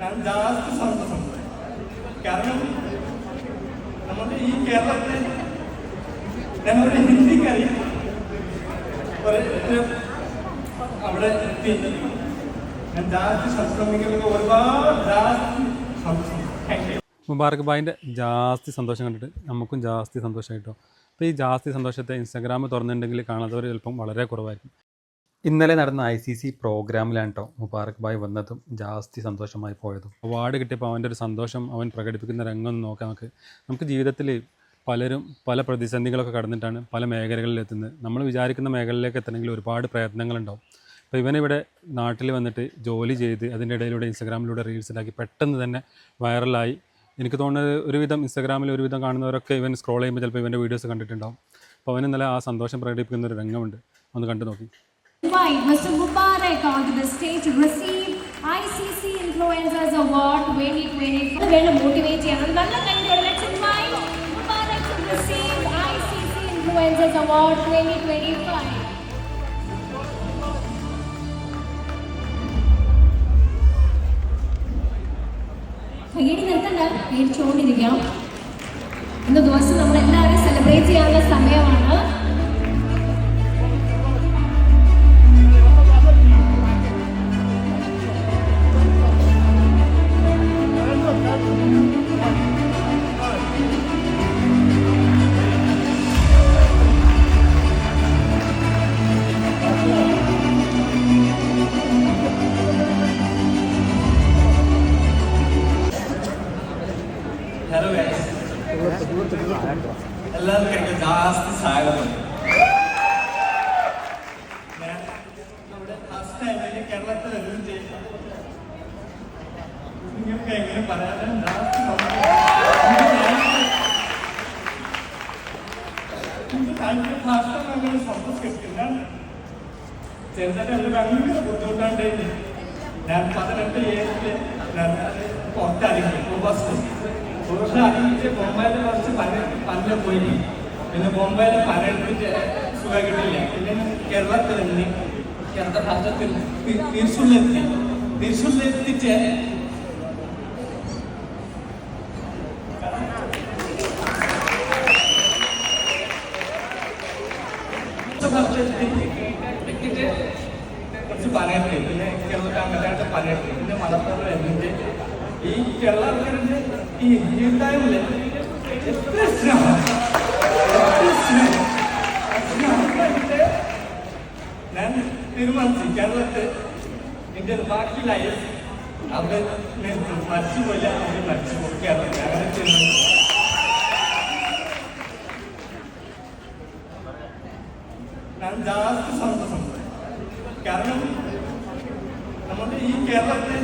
ನಾನು ಜಾಸ್ತಿ ಸಂತೋಷ കാരണം നമ്മുടെ ഈ കേരളത്തിൽ ഞങ്ങളുടെ ഹിന്ദിക്കാരി അവിടെ എത്തി ഞാൻ ജാസ്തി ശ്രമിക്കുന്നത് ഒരുപാട് ജാസ്തി സന്തോഷം. മുബാറക് ഭായിൻ്റെ ജാസ്തി സന്തോഷം കണ്ടിട്ട് നമുക്കും ജാസ്തി സന്തോഷമായിട്ടോ. അപ്പോൾ ഈ ജാസ്തി സന്തോഷത്തെ ഇൻസ്റ്റാഗ്രാം തുറന്നിട്ടുണ്ടെങ്കിൽ കാണാത്തവർ ചിലപ്പം വളരെ കുറവായിരിക്കും. ഇന്നലെ നടന്ന ICC പ്രോഗ്രാമിലാണ് കേട്ടോ മുബാറക് ഭായ് വന്നതും ജാസ്തി സന്തോഷമായി പോയതും. അവാർഡ് കിട്ടിയപ്പോൾ അവൻ്റെ ഒരു സന്തോഷം അവൻ പ്രകടിപ്പിക്കുന്ന രംഗം നോക്കാം. നമുക്ക് ജീവിതത്തിൽ പലരും പല പ്രതിസന്ധികളൊക്കെ കടന്നിട്ടാണ് പല മേഖലകളിലെത്തുന്നത്. നമ്മൾ വിചാരിക്കുന്ന മേഖലയിലേക്ക് എത്തണമെങ്കിൽ ഒരുപാട് പ്രയത്നങ്ങളുണ്ടാവും. അപ്പോൾ ഇവനിവിടെ നാട്ടിൽ വന്നിട്ട് ജോലി ചെയ്ത് അതിൻ്റെ ഇടയിലൂടെ ഇൻസ്റ്റാഗ്രാമിലൂടെ റീൽസ് ഉണ്ടാക്കി പെട്ടെന്ന് തന്നെ വൈറലായി. എനിക്ക് തോന്നുന്നത് ഒരുവിധം ഇൻസ്റ്റാഗ്രാമിൽ ഒരുവിധം കാണുന്നവരൊക്കെ ഇവൻ സ്ക്രോൾ ചെയ്യുമ്പോൾ ചിലപ്പോൾ ഇവൻ്റെ വീഡിയോസ് കണ്ടിട്ടുണ്ടാവും. അപ്പോൾ അവൻ ഇന്നലെ ആ സന്തോഷം പ്രകടിപ്പിക്കുന്ന ഒരു രംഗമുണ്ട്, ഒന്ന് കണ്ടു നോക്കി. Invite Mr. Mubarak onto the stage to receive ICC Influencers Award 2024. Very motivating. Let's invite Mubarak to receive ICC Influencers Award 2025. കയ്യടി നിർത്തണ്ട, പേടിച്ചുകൊണ്ടിരിക്കാം. ഇന്ന് ദിവസം നമ്മളെല്ലാവരും സെലിബ്രേറ്റ് ചെയ്യാനുള്ള സമയമാണ്. ഹലോ ഗൈസ്, എല്ലാവർക്കും ജാസ്തി സ്വാഗതം. ഞാൻ നമ്മുടെ ഫസ്റ്റ് ടൈമിൽ കേരളത്തിൽ നിങ്ങൾക്ക് എങ്ങനെ പറയാൻ ഭാഷ സന്തോഷം കിട്ടില്ല. ചെറുതായിട്ട് എൻ്റെ ഭയങ്കര ബുദ്ധിമുട്ടാണ്ടായിരുന്നു. ഞാൻ 18 ഏജില് ഞാൻ പുറത്തായിരിക്കും ബസ് പക്ഷെ അതിൻ്റെ ബൊംബൈയിൽ കുറച്ച് പല പോയി. പിന്നെ ബൊംബൈയിൽ പലയിടത്ത് സുഖം കിട്ടില്ല. പിന്നെ കേരളത്തിൽ തന്നെ കേരള ഭാഷത്തിൽ തൃശ്ശൂരിലെത്തിച്ച് കുറച്ച് പറയട്ടെ. പിന്നെ കേരളത്തിൽ അങ്ങനെയായിട്ട് പറയട്ടെ. പിന്നെ മലപ്പുറം എന്നിട്ട് ഈ കേരള ആൾക്കാരുടെ ഈ ജീവിതമില്ല എത്ര ഞാൻ തീരുമാനിച്ചു കേരളത്തിൽ എൻ്റെ ബാക്കി ലൈഫ് അവിടെ മരിച്ചുപോയില്ല, അവർ മരിച്ചു കേരളത്തിൽ അങ്ങനെ തീരുമാനിച്ചു. ഞാൻ ജാസ്തി സന്തോഷം കാരണം നമ്മുടെ ഈ കേരളത്തിൽ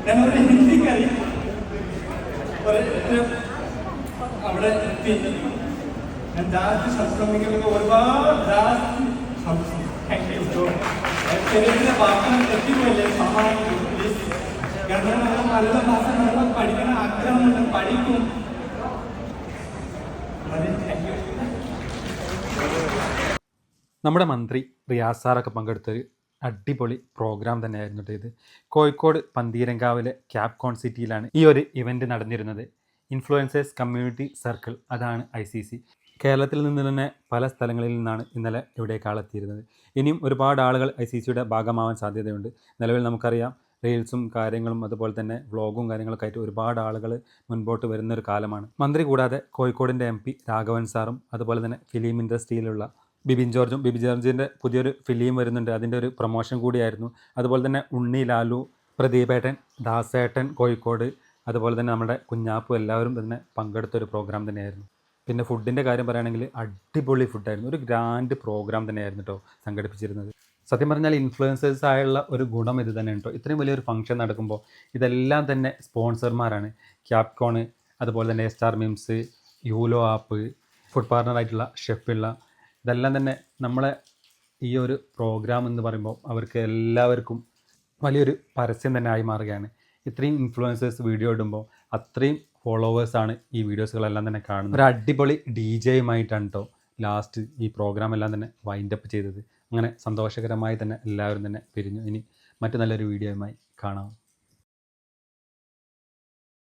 ഞങ്ങളുടെ ഹിന്ദിക്കാരി അവിടെ എത്തി ഞാൻ ജാസ്തി ശ്രമിക്കുന്നത് ഒരുപാട് ജാസ്തി സന്തോഷം. ശരീരത്തിലെ ഭാഷ തെറ്റിപ്പോയില്ലേ സഹായിക്കും പ്ലീസ്. കാരണം നമ്മൾ നല്ല ഭാഷ നമ്മൾ പഠിക്കുന്ന ആഗ്രഹമുണ്ട്, പഠിക്കും. നമ്മുടെ മന്ത്രി റിയാസ് സാറൊക്കെ പങ്കെടുത്തൊരു അടിപൊളി പ്രോഗ്രാം തന്നെയായിരുന്നു ഇത്. കോഴിക്കോട് പന്തീരങ്കാവിലെ ക്യാപ്കോൺ സിറ്റിയിലാണ് ഈ ഒരു ഇവൻ്റ് നടന്നിരുന്നത്. ഇൻഫ്ലുവൻസേഴ്സ് കമ്മ്യൂണിറ്റി സർക്കിൾ, അതാണ് ICC. കേരളത്തിൽ നിന്ന് തന്നെ പല സ്ഥലങ്ങളിൽ നിന്നാണ് ഇന്നലെ ഇവിടേക്കാളെത്തിയിരുന്നത്. ഇനിയും ഒരുപാട് ആളുകൾ ICCയുടെ ഭാഗമാവാൻ സാധ്യതയുണ്ട്. നിലവിൽ നമുക്കറിയാം റീൽസും കാര്യങ്ങളും അതുപോലെ തന്നെ വ്ളോഗും കാര്യങ്ങളൊക്കെ ആയിട്ട് ഒരുപാട് ആളുകൾ മുൻപോട്ട് വരുന്നൊരു കാലമാണ്. മന്ത്രി കൂടാതെ കോഴിക്കോടിൻ്റെ MP രാഘവൻ സാറും അതുപോലെ തന്നെ ഫിലിം ഇൻഡസ്ട്രിയിലുള്ള ബിബിൻ ജോർജിൻ്റെ പുതിയൊരു ഫിലിം വരുന്നുണ്ട്, അതിൻ്റെ ഒരു പ്രൊമോഷൻ കൂടിയായിരുന്നു. അതുപോലെ തന്നെ ഉണ്ണി, ലാലു, പ്രദീപേട്ടൻ, ദാസേട്ടൻ കോഴിക്കോട്, അതുപോലെ തന്നെ നമ്മുടെ കുഞ്ഞാപ്പു എല്ലാവരും തന്നെ പങ്കെടുത്തൊരു പ്രോഗ്രാം തന്നെയായിരുന്നു. പിന്നെ ഫുഡിൻ്റെ കാര്യം പറയുകയാണെങ്കിൽ അടിപൊളി ഫുഡായിരുന്നു. ഒരു ഗ്രാൻഡ് പ്രോഗ്രാം തന്നെയായിരുന്നു കേട്ടോ സംഘടിപ്പിച്ചിരുന്നത്. സത്യം പറഞ്ഞാൽ ഇൻഫ്ലുവൻസേഴ്സ് ആയുള്ള ഒരു ഗുണം ഇത് തന്നെയാണ് കേട്ടോ. ഇത്രയും വലിയൊരു ഫംഗ്ഷൻ നടക്കുമ്പോൾ ഇതെല്ലാം തന്നെ സ്പോൺസർമാരാണ്. ക്യാപ്കോണ്, അതുപോലെ തന്നെ സ്റ്റാർ മിംസ്, യൂലോ ആപ്പ്, ഫുഡ് പാർട്ണറായിട്ടുള്ള ഷെഫിള്ള, ഇതെല്ലാം തന്നെ നമ്മളെ ഈ ഒരു പ്രോഗ്രാം എന്ന് പറയുമ്പോൾ അവർക്ക് എല്ലാവർക്കും വലിയൊരു പരസ്യം തന്നെ ആയി മാറുകയാണ്. ഇത്രയും ഇൻഫ്ലുവൻസേഴ്സ് വീഡിയോ ഇടുമ്പോൾ അത്രയും ഫോളോവേഴ്സാണ് ഈ വീഡിയോസുകളെല്ലാം തന്നെ കാണുന്നത്. ഒരു അടിപൊളി DJയുമായിട്ടാണ് കേട്ടോ ലാസ്റ്റ് ഈ പ്രോഗ്രാം എല്ലാം തന്നെ വൈൻഡപ്പ് ചെയ്തത്. അങ്ങനെ സന്തോഷകരമായി തന്നെ എല്ലാവരും തന്നെ പിരിഞ്ഞു. ഇനി മറ്റു നല്ലൊരു വീഡിയോയുമായി കാണാം.